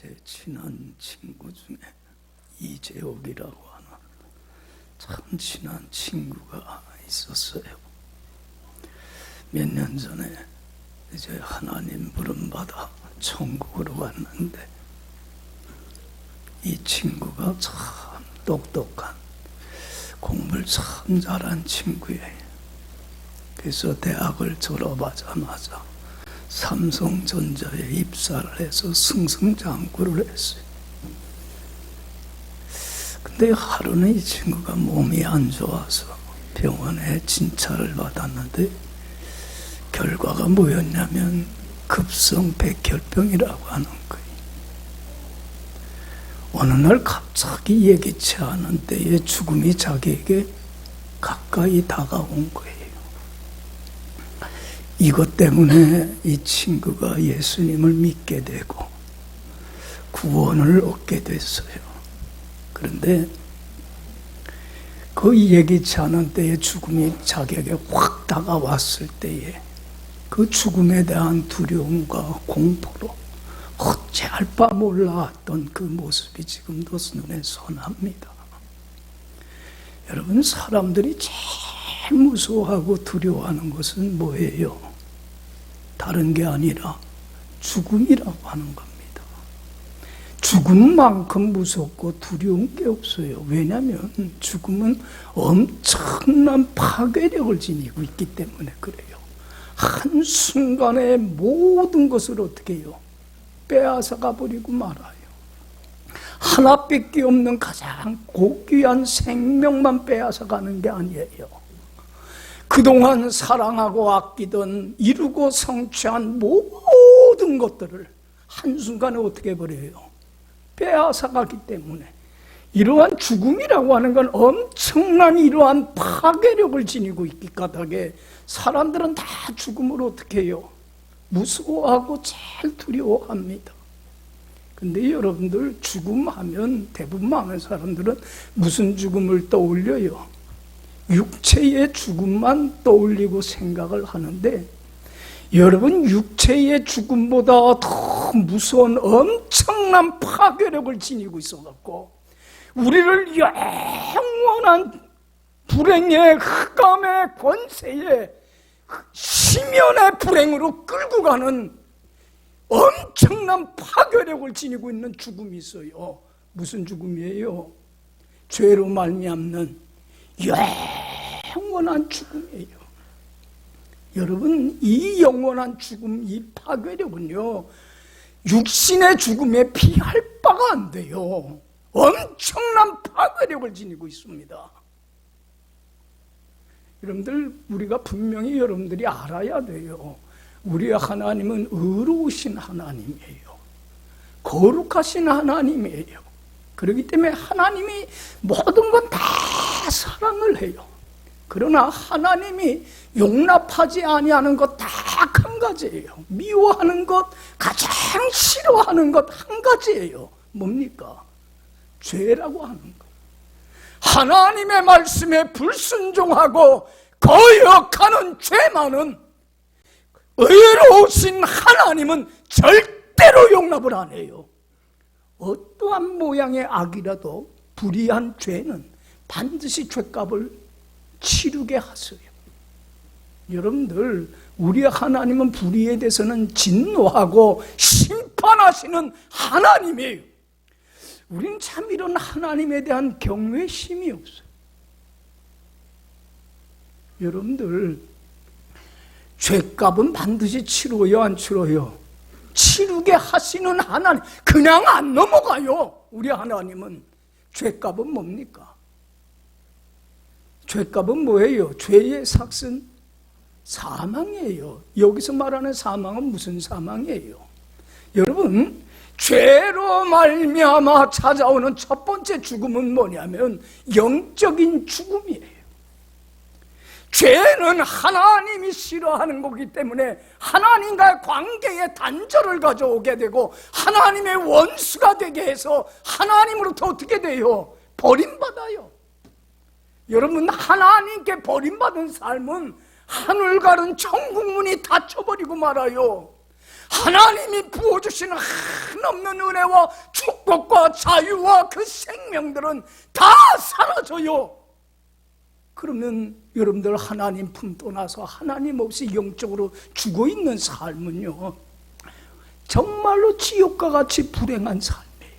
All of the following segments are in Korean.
제 친한 친구 중에 이재옥이라고 하는 참 친한 친구가 있었어요. 몇 년 전에 이제 하나님 부름받아 천국으로 왔는데, 이 친구가 참 똑똑한, 공부를 참 잘한 친구예요. 그래서 대학을 졸업하자마자 삼성전자에 입사를 해서 승승장구를 했어요. 근데 하루는 이 친구가 몸이 안 좋아서 병원에 진찰을 받았는데, 결과가 뭐였냐면 급성 백혈병이라고 하는 거예요. 어느 날 갑자기 예기치 않은 때에 죽음이 자기에게 가까이 다가온 거예요. 이것 때문에 이 친구가 예수님을 믿게 되고 구원을 얻게 됐어요. 그런데 그 예기치 않은 때에 죽음이 자기에게 확 다가왔을 때에 그 죽음에 대한 두려움과 공포로 어찌할 바 몰랐던 그 모습이 지금도 눈에 선합니다. 여러분, 사람들이 제일 무서워하고 두려워하는 것은 뭐예요? 다른 게 아니라 죽음이라고 하는 겁니다. 죽음만큼 무섭고 두려운 게 없어요. 왜냐하면 죽음은 엄청난 파괴력을 지니고 있기 때문에 그래요. 한순간에 모든 것을 어떻게 해요? 빼앗아가 버리고 말아요. 하나밖에 없는 가장 고귀한 생명만 빼앗아가는 게 아니에요. 그동안 사랑하고 아끼던, 이루고 성취한 모든 것들을 한순간에 어떻게 해버려요? 빼앗아가기 때문에 이러한 죽음이라고 하는 건 엄청난 이러한 파괴력을 지니고 있기 까닭에 사람들은 다 죽음을 어떻게 해요? 무서워하고 제일 두려워합니다. 근데 여러분들, 죽음하면 대부분 많은 사람들은 무슨 죽음을 떠올려요? 육체의 죽음만 떠올리고 생각을 하는데, 여러분, 육체의 죽음보다 더 무서운 엄청난 파괴력을 지니고 있어갖고 우리를 영원한 불행의 흑암의 권세에 심연의 불행으로 끌고 가는 엄청난 파괴력을 지니고 있는 죽음이 있어요. 무슨 죽음이에요? 죄로 말미암는 영원한 죽음이에요. 여러분, 이 영원한 죽음, 이 파괴력은요, 육신의 죽음에 비할 바가 안 돼요. 엄청난 파괴력을 지니고 있습니다. 여러분들, 우리가 분명히 여러분들이 알아야 돼요. 우리의 하나님은 의로우신 하나님이에요. 거룩하신 하나님이에요. 그렇기 때문에 하나님이 모든 건 다 사랑을 해요. 그러나 하나님이 용납하지 아니하는 것 딱 한 가지예요. 미워하는 것, 가장 싫어하는 것 한 가지예요. 뭡니까? 죄라고 하는 것. 하나님의 말씀에 불순종하고 거역하는 죄만은 의로우신 하나님은 절대로 용납을 안 해요. 어떠한 모양의 악이라도 불의한 죄는 반드시 죄값을 치르게 하세요. 여러분들, 우리 하나님은 불의에 대해서는 진노하고 심판하시는 하나님이에요. 우리는 참 이런 하나님에 대한 경외심이 없어요. 여러분들, 죄값은 반드시 치러요, 안 치러요? 치르게 하시는 하나님, 그냥 안 넘어가요. 우리 하나님은. 죄값은 뭡니까? 죄값은 뭐예요? 죄의 삭은 사망이에요. 여기서 말하는 사망은 무슨 사망이에요? 여러분, 죄로 말미암아 찾아오는 첫 번째 죽음은 뭐냐면 영적인 죽음이에요. 죄는 하나님이 싫어하는 거기 때문에 하나님과의 관계에 단절을 가져오게 되고 하나님의 원수가 되게 해서 하나님으로부터 어떻게 돼요? 버림받아요. 여러분, 하나님께 버림받은 삶은 하늘 가른 천국문이 닫혀버리고 말아요. 하나님이 부어주시는 한없는 은혜와 축복과 자유와 그 생명들은 다 사라져요. 그러면 여러분들 하나님 품 떠나서 하나님 없이 영적으로 죽어있는 삶은요, 정말로 지옥과 같이 불행한 삶이에요.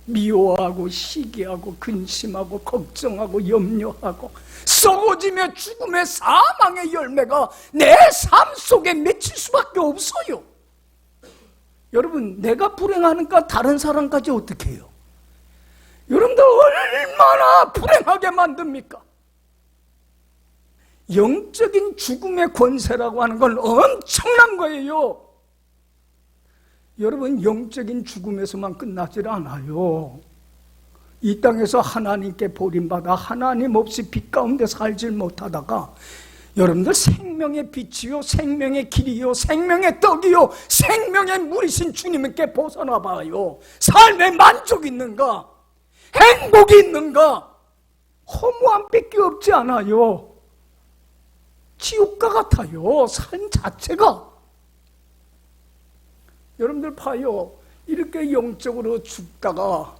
미워하고 시기하고 근심하고 걱정하고 염려하고 썩어지며 죽음의 사망의 열매가 내 삶 속에 맺힐 수밖에 없어요. 여러분, 내가 불행하니까 다른 사람까지 어떻게 해요? 여러분들 얼마나 불행하게 만듭니까? 영적인 죽음의 권세라고 하는 건 엄청난 거예요. 여러분, 영적인 죽음에서만 끝나질 않아요. 이 땅에서 하나님께 버림받아 하나님 없이 빛 가운데 살질 못하다가 여러분들 생명의 빛이요, 생명의 길이요, 생명의 떡이요, 생명의 물이신 주님께 벗어나 봐요. 삶에 만족이 있는가? 행복이 있는가? 허무함 밖에 없지 않아요. 지옥과 같아요, 삶 자체가. 여러분들 봐요. 이렇게 영적으로 죽다가,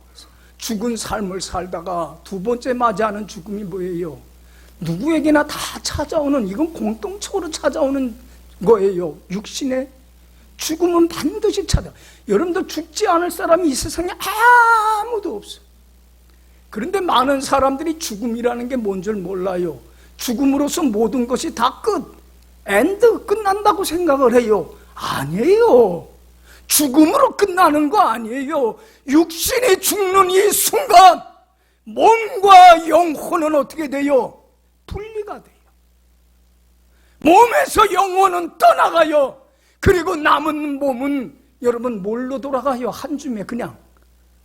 죽은 삶을 살다가 두 번째 맞이하는 죽음이 뭐예요? 누구에게나 다 찾아오는, 이건 공통적으로 찾아오는 거예요. 육신의 죽음은 반드시 찾아. 여러분들 죽지 않을 사람이 이 세상에 아무도 없어요. 그런데 많은 사람들이 죽음이라는 게 뭔 줄 몰라요. 죽음으로써 모든 것이 다 끝, 엔드, 끝난다고 생각을 해요. 아니에요. 죽음으로 끝나는 거 아니에요. 육신이 죽는 이 순간 몸과 영혼은 어떻게 돼요? 분리가 돼요. 몸에서 영혼은 떠나가요. 그리고 남은 몸은 여러분 뭘로 돌아가요? 한 줌에 그냥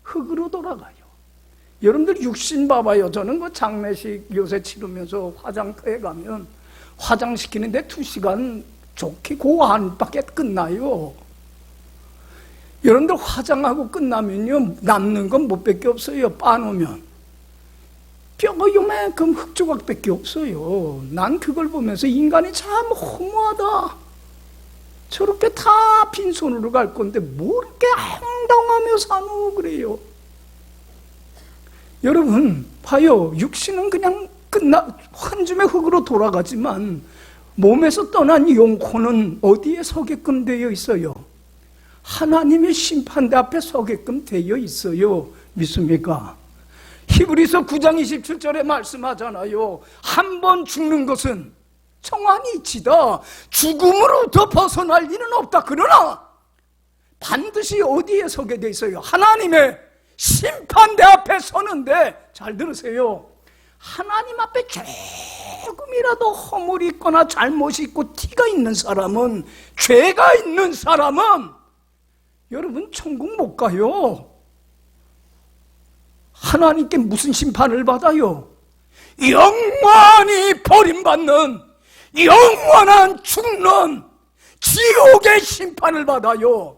흙으로 돌아가요. 여러분들 육신 봐봐요. 저는 그 장례식 요새 치르면서 화장터에 가면 화장시키는데 2시간 좋게 그 안밖에 끝나요. 여러분들 화장하고 끝나면요, 남는 건 뭐밖에 없어요. 빠놓으면 뼈가 요만큼 흙조각밖에 없어요. 난 그걸 보면서 인간이 참 허무하다. 저렇게 다 빈손으로 갈 건데 뭐 이렇게 행동하며 사노 그래요. 여러분 봐요. 육신은 그냥 한 줌의 흙으로 돌아가지만 몸에서 떠난 영혼은 어디에 서게끔 되어 있어요? 하나님의 심판대 앞에 서게끔 되어 있어요. 믿습니까? 히브리서 9장 27절에 말씀하잖아요. 한 번 죽는 것은 청한이 이치다. 죽음으로부터 벗어날 일은 없다. 그러나 반드시 어디에 서게 돼 있어요? 하나님의 심판대 앞에 서는데, 잘 들으세요. 하나님 앞에 조금이라도 허물이 있거나 잘못이 있고 티가 있는 사람은, 죄가 있는 사람은 여러분 천국 못 가요. 하나님께 무슨 심판을 받아요? 영원히 버림받는, 영원한 죽는 지옥의 심판을 받아요.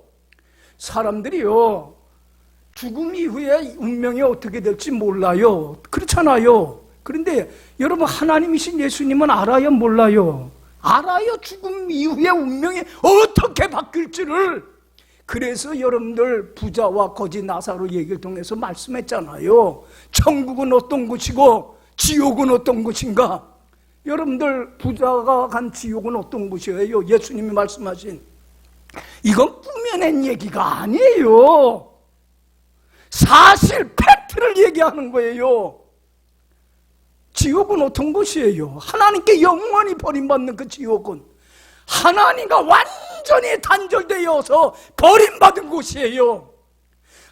사람들이요, 죽음 이후에 운명이 어떻게 될지 몰라요. 그렇잖아요. 그런데 여러분, 하나님이신 예수님은 알아요, 몰라요? 알아요. 죽음 이후에 운명이 어떻게 바뀔지를. 그래서 여러분들 부자와 거지 나사로 얘기를 통해서 말씀했잖아요. 천국은 어떤 곳이고 지옥은 어떤 곳인가. 여러분들 부자가 간 지옥은 어떤 곳이에요? 예수님이 말씀하신, 이건 꾸며낸 얘기가 아니에요. 사실 팩트를 얘기하는 거예요. 지옥은 어떤 곳이에요? 하나님께 영원히 버림받는 그 지옥은 하나님과 완전히 단절되어서 버림받은 곳이에요.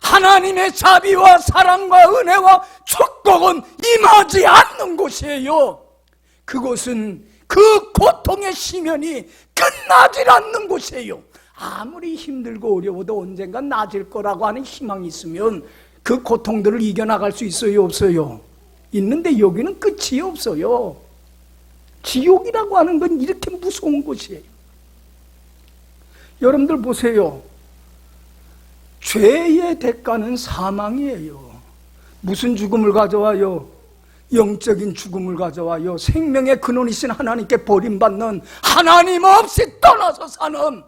하나님의 자비와 사랑과 은혜와 축복은 임하지 않는 곳이에요. 그곳은 그 고통의 시면이 끝나질 않는 곳이에요. 아무리 힘들고 어려워도 언젠간 나아질 거라고 하는 희망이 있으면 그 고통들을 이겨나갈 수 있어요, 없어요? 있는데 여기는 끝이 없어요. 지옥이라고 하는 건 이렇게 무서운 곳이에요. 여러분들 보세요. 죄의 대가는 사망이에요. 무슨 죽음을 가져와요? 영적인 죽음을 가져와요. 생명의 근원이신 하나님께 버림받는, 하나님 없이 떠나서 사는,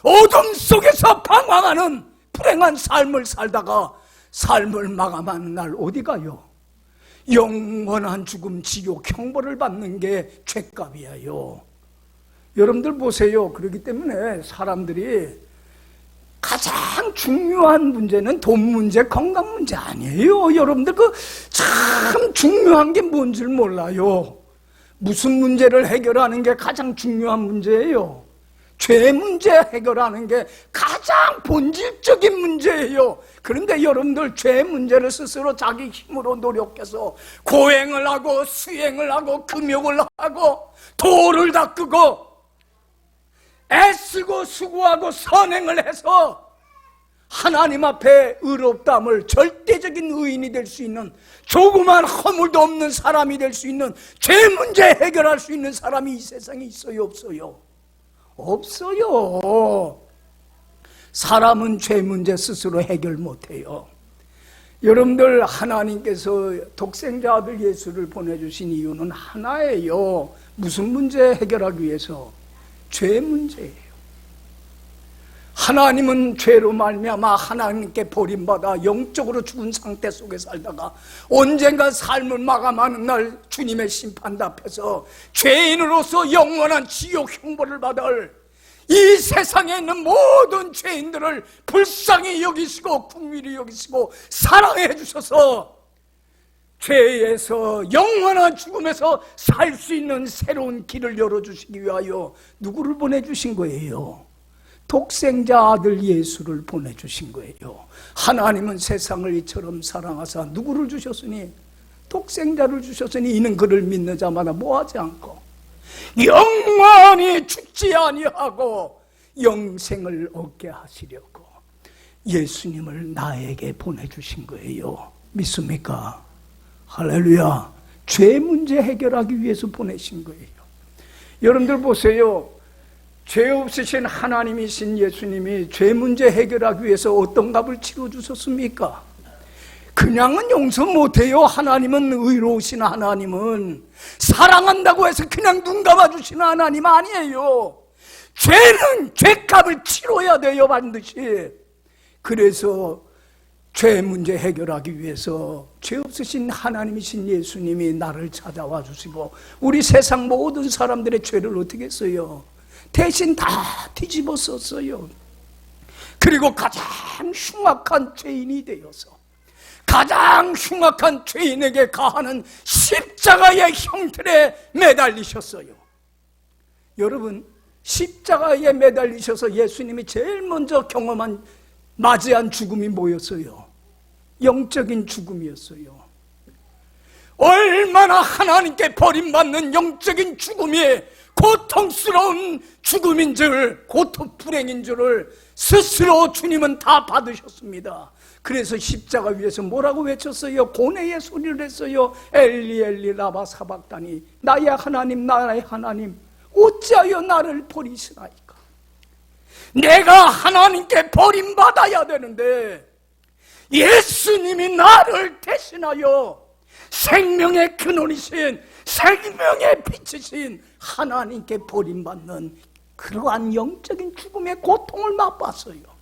어둠 속에서 방황하는 불행한 삶을 살다가 삶을 마감하는 날 어디 가요? 영원한 죽음, 지옥, 형벌을 받는 게 죄값이에요. 여러분들 보세요. 그렇기 때문에 사람들이 가장 중요한 문제는 돈 문제, 건강 문제 아니에요. 여러분들 참 중요한 게 뭔 줄 몰라요. 무슨 문제를 해결하는 게 가장 중요한 문제예요? 죄 문제 해결하는 게 가장 본질적인 문제예요. 그런데 여러분들 죄 문제를 스스로 자기 힘으로 노력해서 고행을 하고 수행을 하고 금욕을 하고 도를 닦고 애쓰고 수고하고 선행을 해서 하나님 앞에 의롭다함을 절대적인 의인이 될 수 있는, 조그만 허물도 없는 사람이 될 수 있는, 죄 문제 해결할 수 있는 사람이 이 세상에 있어요, 없어요? 없어요. 사람은 죄 문제 스스로 해결 못해요. 여러분들, 하나님께서 독생자 아들 예수를 보내주신 이유는 하나예요. 무슨 문제 해결하기 위해서? 죄 문제예요. 하나님은 죄로 말미암아 하나님께 버림받아 영적으로 죽은 상태 속에 살다가 언젠가 삶을 마감하는 날 주님의 심판 앞에서 죄인으로서 영원한 지옥 형벌을 받을 이 세상에 있는 모든 죄인들을 불쌍히 여기시고 긍휼히 여기시고 사랑해 주셔서 죄에서 영원한 죽음에서 살 수 있는 새로운 길을 열어주시기 위하여 누구를 보내주신 거예요? 독생자 아들 예수를 보내주신 거예요. 하나님은 세상을 이처럼 사랑하사 누구를 주셨으니? 독생자를 주셨으니 이는 그를 믿는 자마다 뭐하지 않고 영원히 죽지 아니하고 영생을 얻게 하시려고 예수님을 나에게 보내주신 거예요. 믿습니까? 할렐루야. 죄 문제 해결하기 위해서 보내신 거예요. 여러분들 보세요. 죄 없으신 하나님이신 예수님이 죄 문제 해결하기 위해서 어떤 값을 치러주셨습니까? 그냥은 용서 못해요. 하나님은, 의로우신 하나님은 사랑한다고 해서 그냥 눈 감아주시는 하나님 아니에요. 죄는 죄값을 치러야 돼요, 반드시. 그래서 죄 문제 해결하기 위해서 죄 없으신 하나님이신 예수님이 나를 찾아와 주시고 우리 세상 모든 사람들의 죄를 어떻게 했어요? 대신 다 뒤집어 썼어요. 그리고 가장 흉악한 죄인이 되어서 가장 흉악한 죄인에게 가하는 십자가의 형틀에 매달리셨어요. 여러분, 십자가에 매달리셔서 예수님이 제일 먼저 경험한, 맞이한 죽음이 뭐였어요? 영적인 죽음이었어요. 얼마나 하나님께 버림받는 영적인 죽음이 고통스러운 죽음인 줄, 불행인 줄을 스스로 주님은 다 받으셨습니다. 그래서 십자가 위에서 뭐라고 외쳤어요? 고뇌의 소리를 했어요. 엘리 엘리 라바 사박다니, 나의 하나님 나의 하나님 어찌하여 나를 버리시나이까. 내가 하나님께 버림받아야 되는데 예수님이 나를 대신하여 생명의 근원이신, 생명의 빛이신 하나님께 버림받는 그러한 영적인 죽음의 고통을 맛봤어요.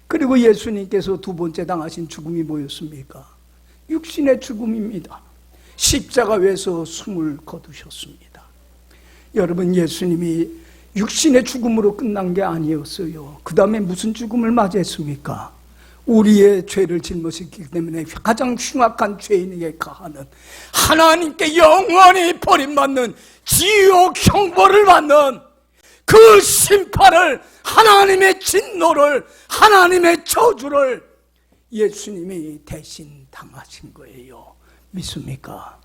그리고 예수님께서 두 번째 당하신 죽음이 뭐였습니까? 육신의 죽음입니다. 십자가 위에서 숨을 거두셨습니다. 여러분, 예수님이 육신의 죽음으로 끝난 게 아니었어요. 그 다음에 무슨 죽음을 맞이했습니까? 우리의 죄를 짊어지기 때문에 가장 흉악한 죄인에게 가하는, 하나님께 영원히 버림받는 지옥 형벌을 받는 그 심판을, 하나님의 진노를, 하나님의 저주를 예수님이 대신 당하신 거예요. 믿습니까?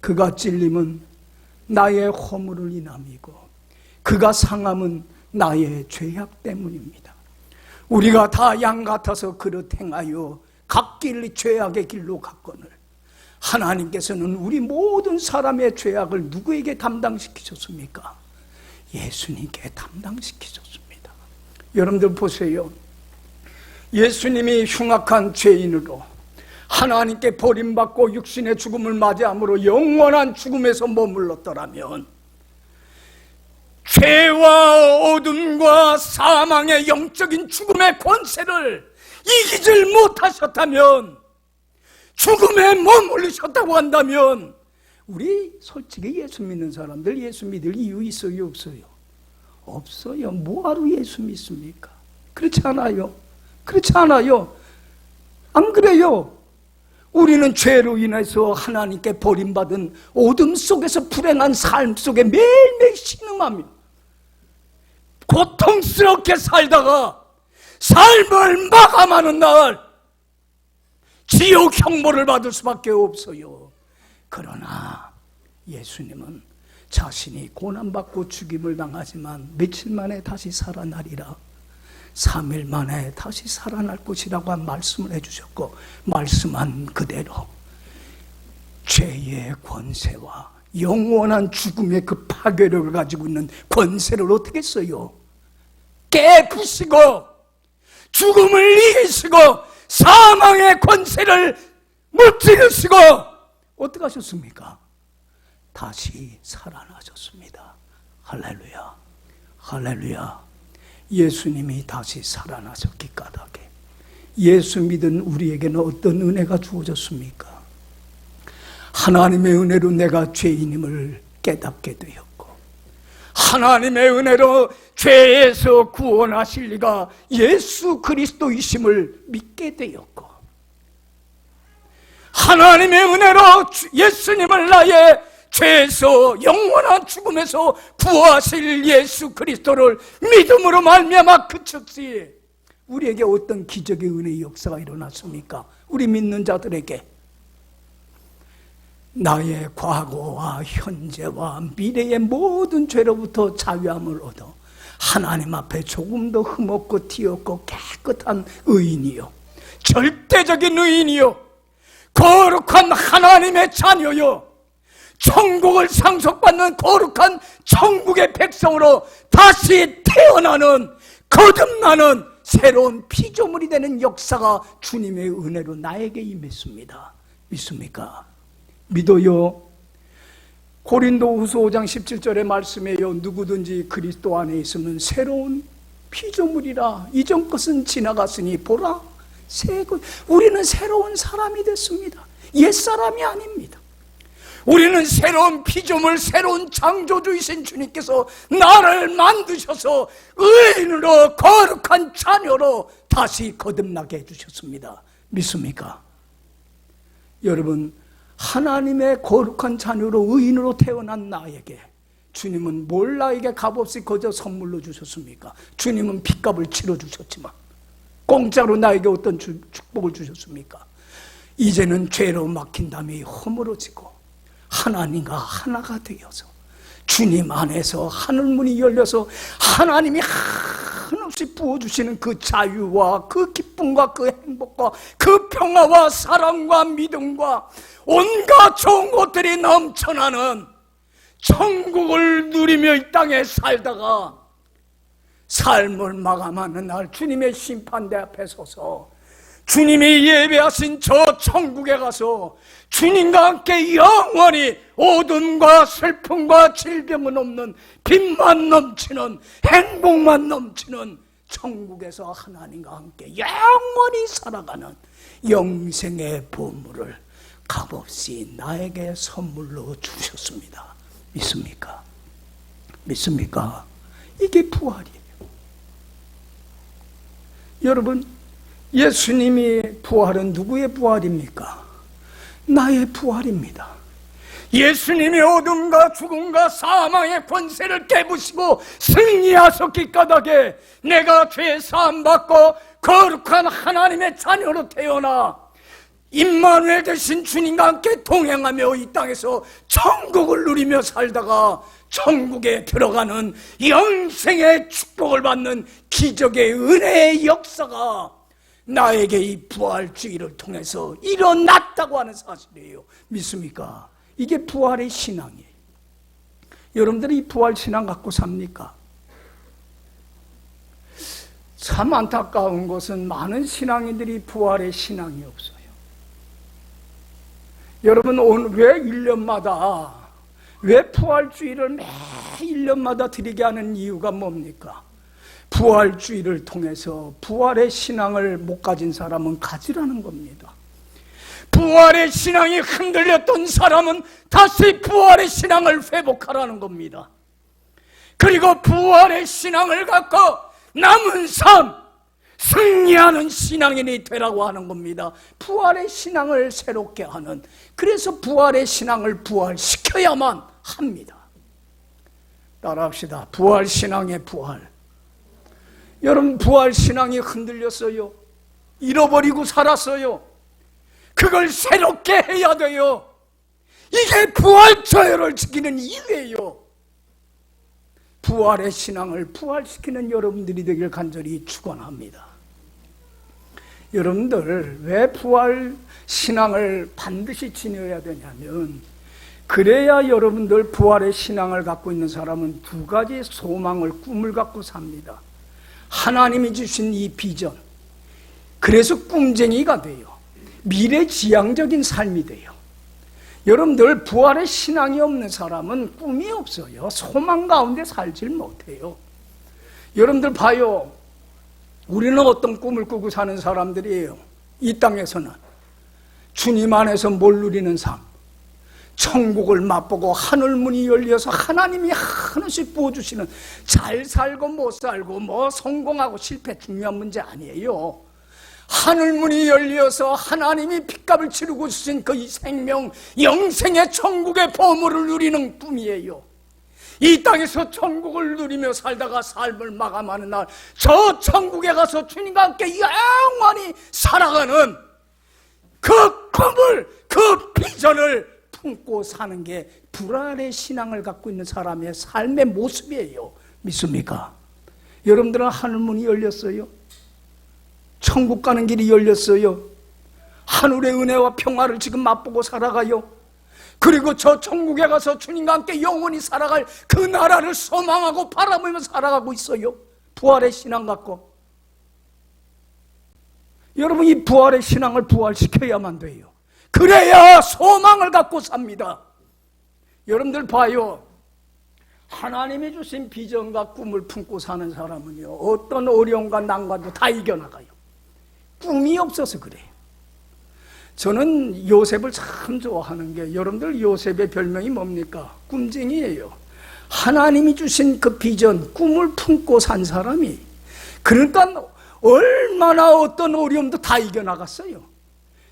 그가 찔림은 나의 허물을 인함이고 그가 상함은 나의 죄악 때문입니다. 우리가 다 양 같아서 그릇 행하여 각 길 죄악의 길로 갔거늘 하나님께서는 우리 모든 사람의 죄악을 누구에게 담당시키셨습니까? 예수님께 담당시키셨습니다. 여러분들 보세요. 예수님이 흉악한 죄인으로 하나님께 버림받고 육신의 죽음을 맞이함으로 영원한 죽음에서 머물렀더라면 죄와 어둠과 사망의 영적인 죽음의 권세를 이기질 못하셨다면, 죽음에 머물르셨다고 한다면, 우리 솔직히 예수 믿는 사람들 예수 믿을 이유 있어요, 없어요? 없어요. 뭐하러 예수 믿습니까? 그렇지 않아요? 그렇지 않아요? 안 그래요? 우리는 죄로 인해서 하나님께 버림받은 어둠 속에서 불행한 삶 속에 매일매일 신음하며 고통스럽게 살다가 삶을 마감하는 날 지옥 형벌을 받을 수밖에 없어요. 그러나 예수님은 자신이 고난받고 죽임을 당하지만 며칠 만에 다시 살아나리라, 3일 만에 다시 살아날 것이라고 한 말씀을 해주셨고, 말씀한 그대로 죄의 권세와 영원한 죽음의 그 파괴력을 가지고 있는 권세를 어떻게 써요? 깨부시고 죽음을 이기시고 사망의 권세를 무찌르시고 어떻게 하셨습니까? 다시 살아나셨습니다. 할렐루야, 할렐루야. 예수님이 다시 살아나셨기 까닭에 예수 믿은 우리에게는 어떤 은혜가 주어졌습니까? 하나님의 은혜로 내가 죄인임을 깨닫게 되었고, 하나님의 은혜로 죄에서 구원하실 리가 예수 그리스도이심을 믿게 되었고, 하나님의 은혜로 예수님을 나의 죄에서 영원한 죽음에서 구하실 예수 그리스도를 믿음으로 말미암아 그 즉시 우리에게 어떤 기적의 은혜의 역사가 일어났습니까? 우리 믿는 자들에게 나의 과거와 현재와 미래의 모든 죄로부터 자유함을 얻어 하나님 앞에 조금 더 흠없고 티없고 깨끗한 의인이요, 절대적인 의인이요, 거룩한 하나님의 자녀요, 천국을 상속받는 거룩한 천국의 백성으로 다시 태어나는, 거듭나는 새로운 피조물이 되는 역사가 주님의 은혜로 나에게 임했습니다. 믿습니까? 믿어요. 고린도후서 5장 17절의 말씀에요, 누구든지 그리스도 안에 있으면 새로운 피조물이라, 이전 것은 지나갔으니 보라 새 것. 우리는 새로운 사람이 됐습니다. 옛사람이 아닙니다. 우리는 새로운 피조물, 새로운 창조주이신 주님께서 나를 만드셔서 의인으로 거룩한 자녀로 다시 거듭나게 해주셨습니다. 믿습니까? 여러분, 하나님의 거룩한 자녀로 의인으로 태어난 나에게 주님은 뭘 나에게 값없이 거저 선물로 주셨습니까? 주님은 핏값을 치러주셨지만 공짜로 나에게 어떤 축복을 주셨습니까? 이제는 죄로 막힌 담이 허물어지고 하나님과 하나가 되어서 주님 안에서 하늘문이 열려서 하나님이 한없이 부어주시는 그 자유와 그 기쁨과 그 행복과 그 평화와 사랑과 믿음과 온갖 좋은 것들이 넘쳐나는 천국을 누리며 이 땅에 살다가 삶을 마감하는 날 주님의 심판대 앞에 서서 주님이 예배하신 저 천국에 가서 주님과 함께 영원히 어둠과 슬픔과 질병은 없는 빛만 넘치는 행복만 넘치는 천국에서 하나님과 함께 영원히 살아가는 영생의 보물을 값없이 나에게 선물로 주셨습니다. 믿습니까? 믿습니까? 이게 부활이에요. 여러분, 예수님이 부활은 누구의 부활입니까? 나의 부활입니다. 예수님이 어둠과 죽음과 사망의 권세를 깨부시고 승리하셨기 까닭에 내가 죄 사함받고 거룩한 하나님의 자녀로 태어나 임마누엘 되신 주님과 함께 동행하며 이 땅에서 천국을 누리며 살다가 천국에 들어가는 영생의 축복을 받는 기적의 은혜의 역사가 나에게 이 부활주의를 통해서 일어났다고 하는 사실이에요. 믿습니까? 이게 부활의 신앙이에요. 여러분들이 이 부활 신앙 갖고 삽니까? 참 안타까운 것은 많은 신앙인들이 부활의 신앙이 없어요. 여러분, 오늘 왜 1년마다 왜 부활주의를 1년마다 드리게 하는 이유가 뭡니까? 부활주의를 통해서 부활의 신앙을 못 가진 사람은 가지라는 겁니다. 부활의 신앙이 흔들렸던 사람은 다시 부활의 신앙을 회복하라는 겁니다. 그리고 부활의 신앙을 갖고 남은 삶, 승리하는 신앙인이 되라고 하는 겁니다. 부활의 신앙을 새롭게 하는, 그래서 부활의 신앙을 부활시켜야만 합니다. 따라합시다. 부활 신앙의 부활. 여러분, 부활 신앙이 흔들렸어요. 잃어버리고 살았어요. 그걸 새롭게 해야 돼요. 이게 부활 저혈을 지키는 이유예요. 부활의 신앙을 부활시키는 여러분들이 되길 간절히 축원합니다. 여러분들, 왜 부활 신앙을 반드시 지녀야 되냐면, 그래야 여러분들 부활의 신앙을 갖고 있는 사람은 두 가지 소망을, 꿈을 갖고 삽니다. 하나님이 주신 이 비전, 그래서 꿈쟁이가 돼요. 미래지향적인 삶이 돼요. 여러분들, 부활의 신앙이 없는 사람은 꿈이 없어요. 소망 가운데 살질 못해요. 여러분들 봐요. 우리는 어떤 꿈을 꾸고 사는 사람들이에요. 이 땅에서는 주님 안에서 뭘 누리는 삶, 천국을 맛보고 하늘문이 열려서 하나님이 하나씩 부어주시는, 잘 살고 못 살고 뭐 성공하고 실패 중요한 문제 아니에요. 하늘문이 열려서 하나님이 핏값을 치르고 주신 그 이 생명, 영생의 천국의 보물을 누리는 꿈이에요. 이 땅에서 천국을 누리며 살다가 삶을 마감하는 날, 저 천국에 가서 주님과 함께 영원히 살아가는 그 꿈을, 그 비전을 품고 사는 게 불안의 신앙을 갖고 있는 사람의 삶의 모습이에요. 믿습니까? 여러분들은 하늘문이 열렸어요? 천국 가는 길이 열렸어요? 하늘의 은혜와 평화를 지금 맛보고 살아가요? 그리고 저 천국에 가서 주님과 함께 영원히 살아갈 그 나라를 소망하고 바라보며 살아가고 있어요? 부활의 신앙 갖고. 여러분, 이 부활의 신앙을 부활시켜야만 돼요. 그래야 소망을 갖고 삽니다. 여러분들 봐요. 하나님이 주신 비전과 꿈을 품고 사는 사람은요, 어떤 어려움과 난관도 다 이겨나가요. 꿈이 없어서 그래요. 저는 요셉을 참 좋아하는 게, 여러분들 요셉의 별명이 뭡니까? 꿈쟁이에요. 하나님이 주신 그 비전, 꿈을 품고 산 사람이, 그러니까 얼마나 어떤 어려움도 다 이겨나갔어요.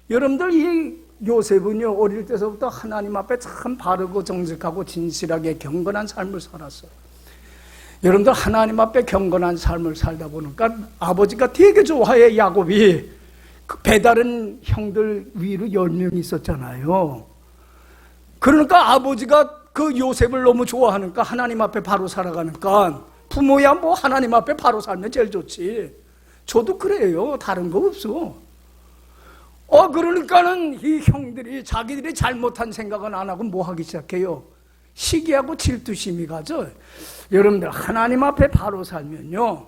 여러분들, 이 요셉은요, 어릴 때서부터 하나님 앞에 참 바르고 정직하고 진실하게 경건한 삶을 살았어요. 여러분들, 하나님 앞에 경건한 삶을 살다 보니까 아버지가 되게 좋아해. 야곱이 그 배다른 형들 위로 10명 있었잖아요. 그러니까 아버지가 그 요셉을 너무 좋아하니까, 하나님 앞에 바로 살아가니까, 부모야 뭐 하나님 앞에 바로 살면 제일 좋지. 저도 그래요. 다른 거 없어. 그러니까는 이 형들이 자기들이 잘못한 생각은 안 하고 뭐 하기 시작해요? 시기하고 질투심이 가죠. 여러분들, 하나님 앞에 바로 살면요,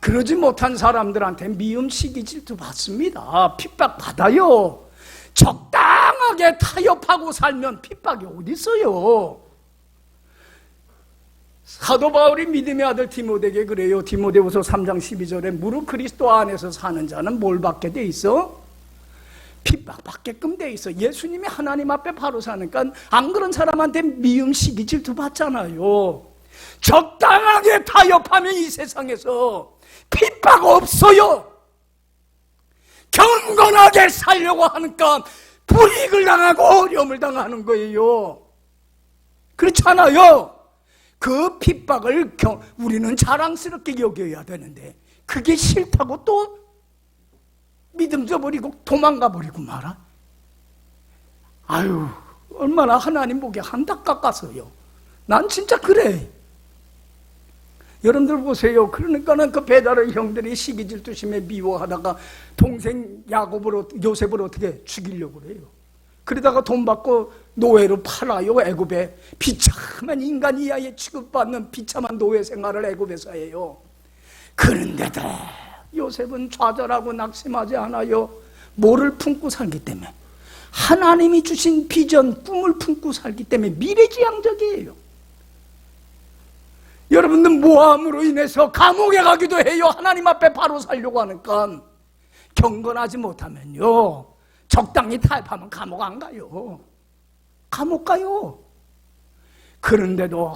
그러지 못한 사람들한테 미움, 시기, 질투 받습니다. 핍박 받아요. 적당하게 타협하고 살면 핍박이 어디 있어요? 사도 바울이 믿음의 아들 디모데에게 그래요. 디모데후서 3장 12절에 무릇 그리스도 안에서 사는 자는 뭘 받게 돼 있어? 핍박 받게끔 돼 있어. 예수님이 하나님 앞에 바로 사니까 안 그런 사람한테 미움, 시기, 질투 받잖아요. 적당하게 타협하면 이 세상에서 핍박 없어요. 경건하게 살려고 하니까 불이익을 당하고 어려움을 당하는 거예요. 그렇잖아요. 그 핍박을 우리는 자랑스럽게 여겨야 되는데, 그게 싫다고 또 믿음 저버리고 도망가 버리고 말아. 아유, 얼마나 하나님 보기에 안타깝겠어요. 난 진짜 그래. 여러분들 보세요. 그러니까는 그 배다른 형들이 시기 질투심에 미워하다가 동생 요셉을 어떻게 죽이려고 그래요. 그러다가 돈 받고 노예로 팔아요. 애굽에 비참한 인간 이하에 취급받는 비참한 노예 생활을 애굽에서 해요. 그런데도 요셉은 좌절하고 낙심하지 않아요. 뭐를 품고 살기 때문에? 하나님이 주신 비전, 꿈을 품고 살기 때문에 미래지향적이에요. 여러분들 모함으로 인해서 감옥에 가기도 해요. 하나님 앞에 바로 살려고 하니까. 경건하지 못하면요, 적당히 타협하면 감옥 안 가요. 감옥 가요. 그런데도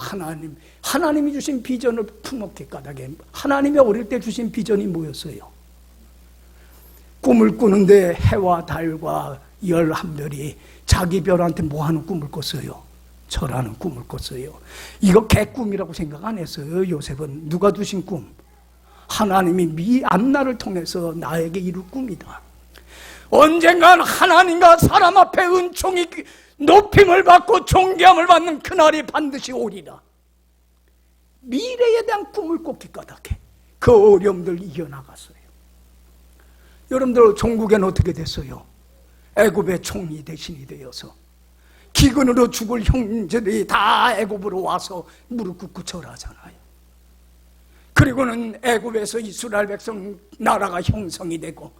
하나님이 주신 비전을 품었기 까닭에, 하나님이 어릴 때 주신 비전이 뭐였어요? 꿈을 꾸는데 해와 달과 11별이 자기 별한테 뭐 하는 꿈을 꿨어요? 절하는 꿈을 꿨어요. 이거 개꿈이라고 생각 안 했어요. 요셉은 누가 주신 꿈? 하나님이 앞날을 통해서 나에게 이룰 꿈이다. 언젠간 하나님과 사람 앞에 은총이 높임을 받고 존귀함을 받는 그날이 반드시 오리라. 미래에 대한 꿈을 꿨기 까닭에 그 어려움들 이겨나갔어요. 여러분들 종국에는 어떻게 됐어요? 애굽의 총리 대신이 되어서 기근으로 죽을 형제들이 다 애굽으로 와서 무릎 꿇고 절하잖아요. 그리고는 애굽에서 이스라엘 백성 나라가 형성이 되고,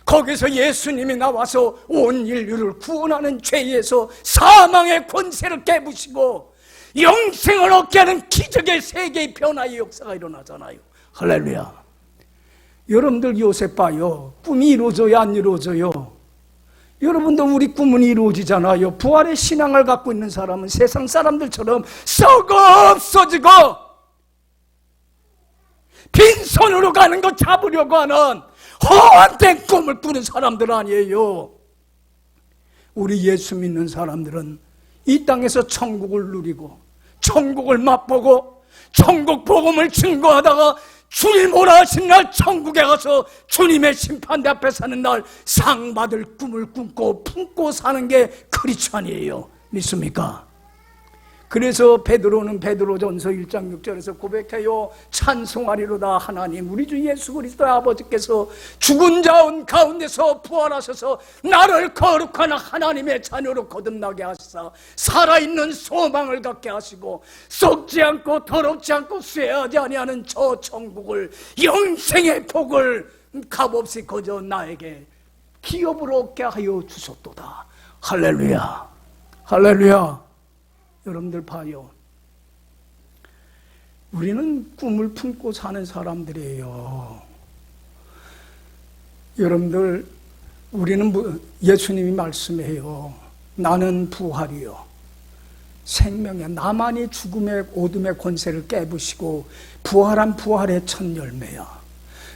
거기서 예수님이 나와서 온 인류를 구원하는 죄에서 사망의 권세를 깨부시고 영생을 얻게 하는 기적의 세계의 변화의 역사가 일어나잖아요. 할렐루야. 여러분들 요셉 봐요. 꿈이 이루어져요, 안 이루어져요? 여러분도 우리 꿈은 이루어지잖아요. 부활의 신앙을 갖고 있는 사람은 세상 사람들처럼 썩어 없어지고 빈손으로 가는 거 잡으려고 하는 허황된 꿈을 꾸는 사람들 아니에요. 우리 예수 믿는 사람들은 이 땅에서 천국을 누리고 천국을 맛보고 천국 복음을 증거하다가 주님 오라 하신 날 천국에 가서 주님의 심판대 앞에 사는 날 상 받을 꿈을 품고 사는 게 크리스찬이에요. 믿습니까? 그래서 베드로는 베드로전서 1장 6절에서 고백해요. 찬송하리로다 하나님 우리 주 예수 그리스도의 아버지께서 죽은 자 가운데서 부활하셔서 나를 거룩한 하나님의 자녀로 거듭나게 하시사 살아있는 소망을 갖게 하시고 썩지 않고 더럽지 않고 쇠하지 아니하는 저 천국을 영생의 복을 값없이 거저 나에게 기업으로 얻게 하여 주셨도다. 할렐루야. 할렐루야. 여러분들 봐요. 우리는 꿈을 품고 사는 사람들이에요. 여러분들, 우리는 예수님이 말씀해요. 나는 부활이요 생명이야. 나만이 죽음의 어둠의 권세를 깨부시고 부활한 부활의 첫 열매야.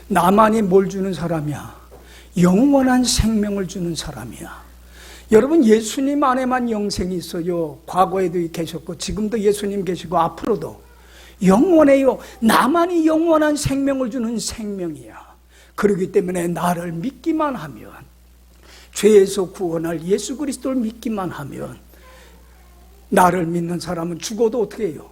나만이 뭘 주는 사람이야? 영원한 생명을 주는 사람이야. 여러분, 예수님 안에만 영생이 있어요. 과거에도 계셨고 지금도 예수님 계시고 앞으로도 영원해요. 나만이 영원한 생명을 주는 생명이야. 그렇기 때문에 나를 믿기만 하면, 죄에서 구원할 예수 그리스도를 믿기만 하면, 나를 믿는 사람은 죽어도 어떻게 해요?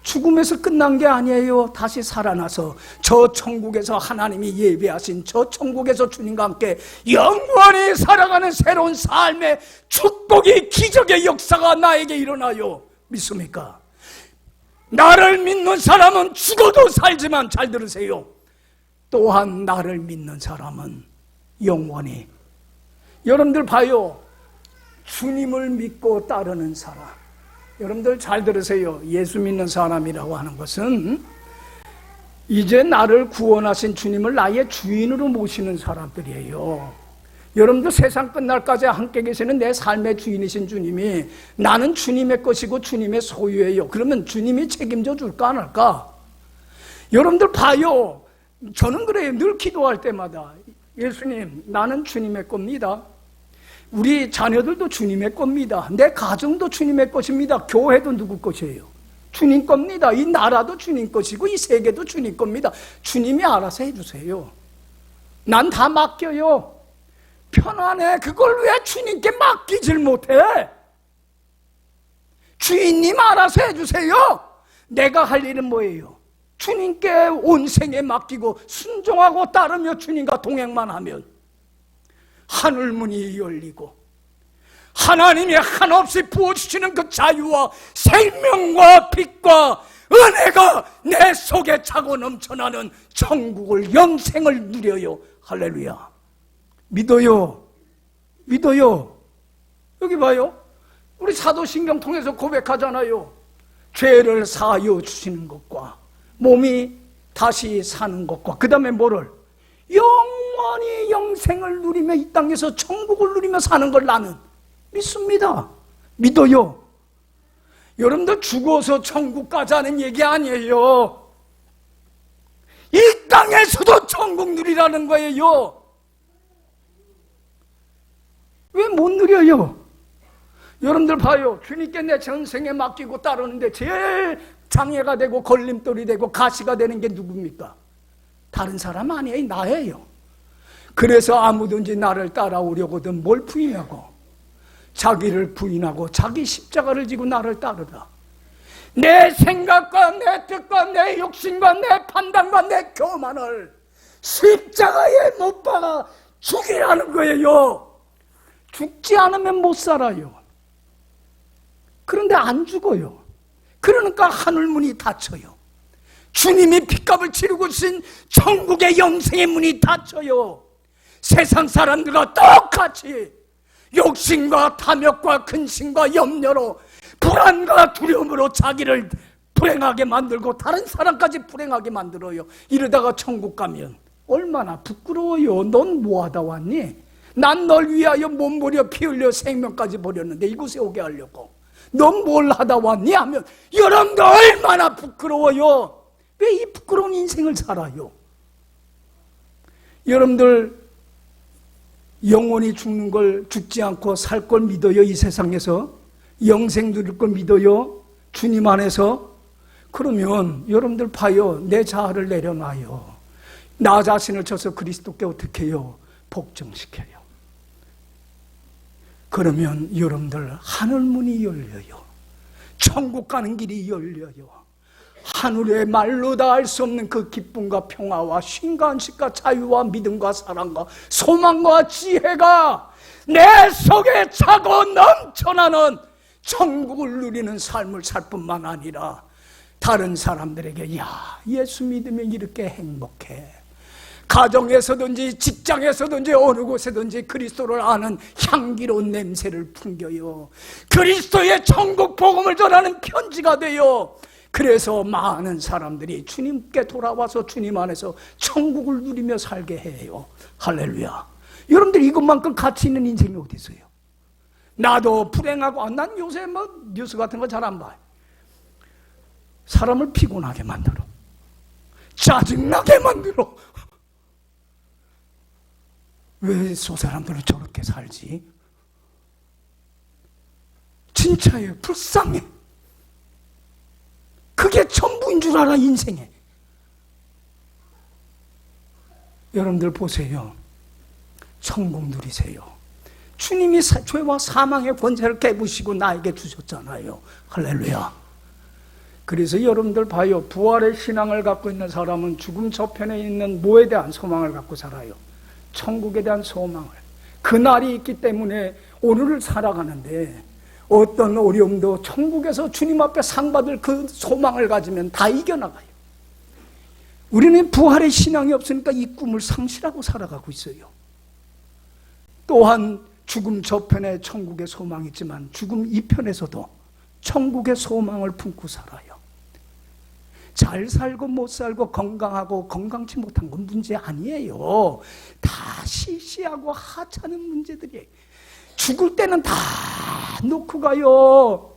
죽음에서 끝난 게 아니에요. 다시 살아나서 저 천국에서 하나님이 예배하신 저 천국에서 주님과 함께 영원히 살아가는 새로운 삶의 축복이, 기적의 역사가 나에게 일어나요. 믿습니까? 나를 믿는 사람은 죽어도 살지만, 잘 들으세요, 또한 나를 믿는 사람은 영원히, 여러분들 봐요. 주님을 믿고 따르는 사람, 여러분들 잘 들으세요. 예수 믿는 사람이라고 하는 것은 이제 나를 구원하신 주님을 나의 주인으로 모시는 사람들이에요. 여러분들 세상 끝날까지 함께 계시는 내 삶의 주인이신 주님이 나는 주님의 것이고 주님의 소유예요. 그러면 주님이 책임져 줄까 안 할까? 여러분들 봐요. 저는 그래요. 늘 기도할 때마다 예수님, 나는 주님의 겁니다. 우리 자녀들도 주님의 겁니다. 내 가정도 주님의 것입니다. 교회도 누구 것이에요? 주님 겁니다. 이 나라도 주님 것이고 이 세계도 주님 겁니다. 주님이 알아서 해주세요. 난 다 맡겨요. 편안해. 그걸 왜 주님께 맡기질 못해? 주인님 알아서 해주세요. 내가 할 일은 뭐예요? 주님께 온 생에 맡기고 순종하고 따르며 주님과 동행만 하면 하늘문이 열리고 하나님이 한없이 부어주시는 그 자유와 생명과 빛과 은혜가 내 속에 차고 넘쳐나는 천국을, 영생을 누려요. 할렐루야. 믿어요. 여기 봐요. 우리 사도신경 통해서 고백하잖아요. 죄를 사하여 주시는 것과 몸이 다시 사는 것과 그 다음에 뭐를? 영원히 영생을 누리며 이 땅에서 천국을 누리며 사는 걸 나는 믿습니다. 믿어요. 여러분들 죽어서 천국 가자는 얘기 아니에요. 이 땅에서도 천국 누리라는 거예요. 왜 못 누려요? 여러분들 봐요. 주님께 내 전생에 맡기고 따르는데 제일 장애가 되고 걸림돌이 되고 가시가 되는 게 누굽니까? 다른 사람 아니에요. 나예요. 그래서 아무든지 나를 따라오려거든 뭘 부인하고? 자기를 부인하고 자기 십자가를 지고 나를 따르라. 내 생각과 내 뜻과 내 욕심과 내 판단과 내 교만을 십자가에 못 박아 죽이라는 거예요. 죽지 않으면 못 살아요. 그런데 안 죽어요. 그러니까 하늘문이 닫혀요. 주님이 핏값을 치르고 주신 천국의 영생의 문이 닫혀요. 세상 사람들과 똑같이 욕심과 탐욕과 근심과 염려로 불안과 두려움으로 자기를 불행하게 만들고 다른 사람까지 불행하게 만들어요. 이러다가 천국 가면 얼마나 부끄러워요. 넌 뭐하다 왔니? 난 널 위하여 몸 버려 피 흘려 생명까지 버렸는데 이곳에 오게 하려고. 넌 뭘 하다 왔니? 하면 여러분들 얼마나 부끄러워요. 왜 이 부끄러운 인생을 살아요? 여러분들 영원히 죽는 걸, 죽지 않고 살 걸 믿어요? 이 세상에서 영생 누릴 걸 믿어요? 주님 안에서? 그러면 여러분들 봐요. 내 자아를 내려놔요. 나 자신을 쳐서 그리스도께 어떻게 해요? 복종시켜요. 그러면 여러분들 하늘문이 열려요. 천국 가는 길이 열려요. 하늘의 말로 다 알 수 없는 그 기쁨과 평화와 쉼과 안식과 자유와 믿음과 사랑과 소망과 지혜가 내 속에 차고 넘쳐나는 천국을 누리는 삶을 살 뿐만 아니라 다른 사람들에게 야, 예수 믿으면 이렇게 행복해. 가정에서든지 직장에서든지 어느 곳에든지 그리스도를 아는 향기로운 냄새를 풍겨요. 그리스도의 천국 복음을 전하는 편지가 돼요. 그래서 많은 사람들이 주님께 돌아와서 주님 안에서 천국을 누리며 살게 해요. 할렐루야. 여러분들 이것만큼 가치 있는 인생이 어디 있어요? 나도 불행하고 난 요새 뉴스 같은 거 잘 안 봐요. 사람을 피곤하게 만들어. 짜증나게 만들어. 왜 저 사람들은 저렇게 살지? 진짜예요. 불쌍해. 그게 전부인 줄 알아, 인생에. 여러분들 보세요. 천국 누리세요. 주님이 죄와 사망의 권세를 깨부시고 나에게 주셨잖아요. 할렐루야. 그래서 여러분들 봐요. 부활의 신앙을 갖고 있는 사람은 죽음 저편에 있는 뭐에 대한 소망을 갖고 살아요? 천국에 대한 소망을. 그날이 있기 때문에 오늘을 살아가는데 어떤 어려움도 천국에서 주님 앞에 상 받을 그 소망을 가지면 다 이겨나가요. 우리는 부활의 신앙이 없으니까 이 꿈을 상실하고 살아가고 있어요. 또한 죽음 저편에 천국의 소망이 있지만 죽음 이편에서도 천국의 소망을 품고 살아요. 잘 살고 못 살고 건강하고 건강치 못한 건 문제 아니에요. 다 시시하고 하찮은 문제들이에요. 죽을 때는 다 놓고 가요.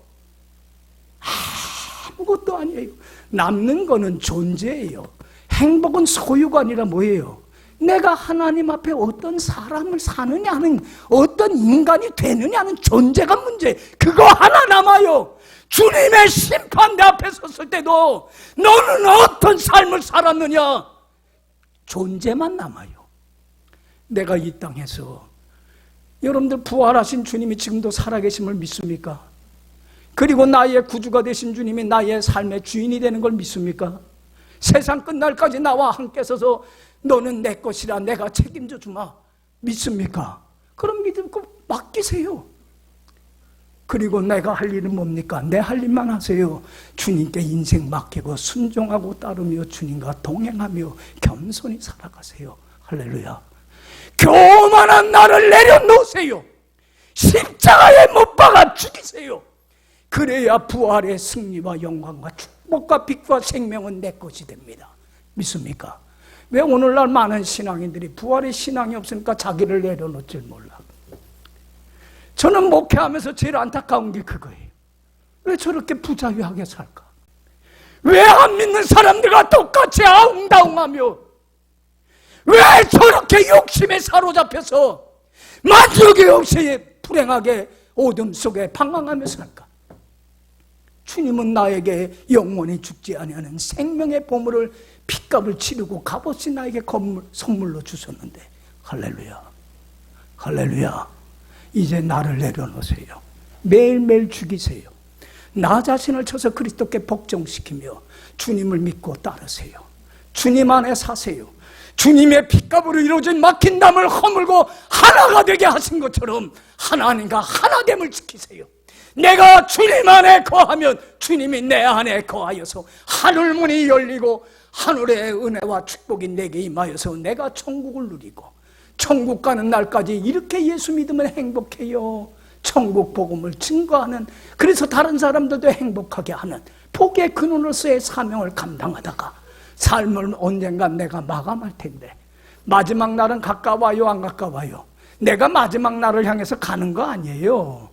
아무것도 아니에요. 남는 거는 존재예요. 행복은 소유가 아니라 뭐예요? 내가 하나님 앞에 어떤 사람을 사느냐는, 어떤 인간이 되느냐는 존재가 문제. 그거 하나 남아요. 주님의 심판대 앞에 섰을 때도 너는 어떤 삶을 살았느냐? 존재만 남아요. 내가 이 땅에서 여러분들 부활하신 주님이 지금도 살아계심을 믿습니까? 그리고 나의 구주가 되신 주님이 나의 삶의 주인이 되는 걸 믿습니까? 세상 끝날까지 나와 함께 서서 너는 내 것이라 내가 책임져 주마. 믿습니까? 그럼 믿고 맡기세요. 그리고 내가 할 일은 뭡니까? 내 할 일만 하세요. 주님께 인생 맡기고 순종하고 따르며 주님과 동행하며 겸손히 살아가세요. 할렐루야. 교만한 나를 내려놓으세요. 십자가에 못 박아 죽이세요. 그래야 부활의 승리와 영광과 축복과 빛과 생명은 내 것이 됩니다. 믿습니까? 왜 오늘날 많은 신앙인들이 부활의 신앙이 없으니까 자기를 내려놓을 줄 몰라. 저는 목회하면서 제일 안타까운 게 그거예요. 왜 저렇게 부자유하게 살까? 왜 안 믿는 사람들과 똑같이 아웅다웅하며 왜 저렇게 욕심에 사로잡혀서 만족의 욕심에 불행하게 어둠 속에 방황하며 살까? 주님은 나에게 영원히 죽지 아니하는 생명의 보물을 핏값을 치르고 값없이 나에게 선물로 주셨는데, 할렐루야, 할렐루야. 이제 나를 내려놓으세요. 매일매일 죽이세요. 나 자신을 쳐서 그리스도께 복종시키며 주님을 믿고 따르세요. 주님 안에 사세요. 주님의 핏값으로 이루어진 막힌 담을 허물고 하나가 되게 하신 것처럼 하나님과 하나됨을 지키세요. 내가 주님 안에 거하면 주님이 내 안에 거하여서 하늘문이 열리고 하늘의 은혜와 축복이 내게 임하여서 내가 천국을 누리고, 천국 가는 날까지 이렇게 예수 믿으면 행복해요. 천국 복음을 증거하는, 그래서 다른 사람들도 행복하게 하는 복의 근원으로서의 사명을 감당하다가 삶을 언젠간 내가 마감할 텐데, 마지막 날은 가까워요, 안 가까워요? 내가 마지막 날을 향해서 가는 거 아니에요.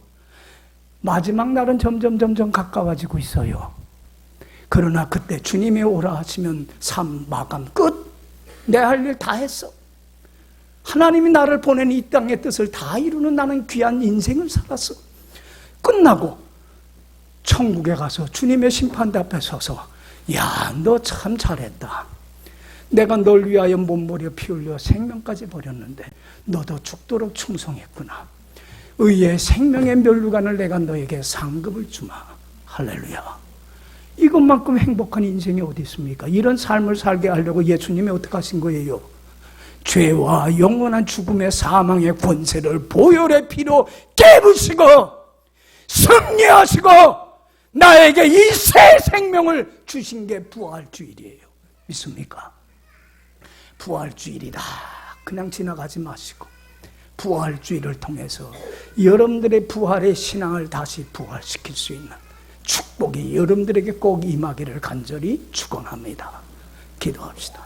마지막 날은 점점 가까워지고 있어요. 그러나 그때 주님이 오라 하시면 삶 마감 끝. 내 할 일 다 했어. 하나님이 나를 보낸 이 땅의 뜻을 다 이루는 나는 귀한 인생을 살았어. 끝나고 천국에 가서 주님의 심판대 앞에 서서, 야, 너 참 잘했다. 내가 널 위하여 몸버려 피 흘려 생명까지 버렸는데 너도 죽도록 충성했구나. 의의 생명의 면류관을 내가 너에게 상급을 주마. 할렐루야. 이것만큼 행복한 인생이 어디 있습니까? 이런 삶을 살게 하려고 예수님이 어떻게 하신 거예요? 죄와 영원한 죽음의 사망의 권세를 보혈의 피로 깨부시고 승리하시고 나에게 이 새 생명을 주신 게 부활주일이에요. 믿습니까? 부활주일이다 그냥 지나가지 마시고 부활주일을 통해서 여러분들의 부활의 신앙을 다시 부활시킬 수 있는 축복이 여러분들에게 꼭 임하기를 간절히 축원합니다. 기도합시다.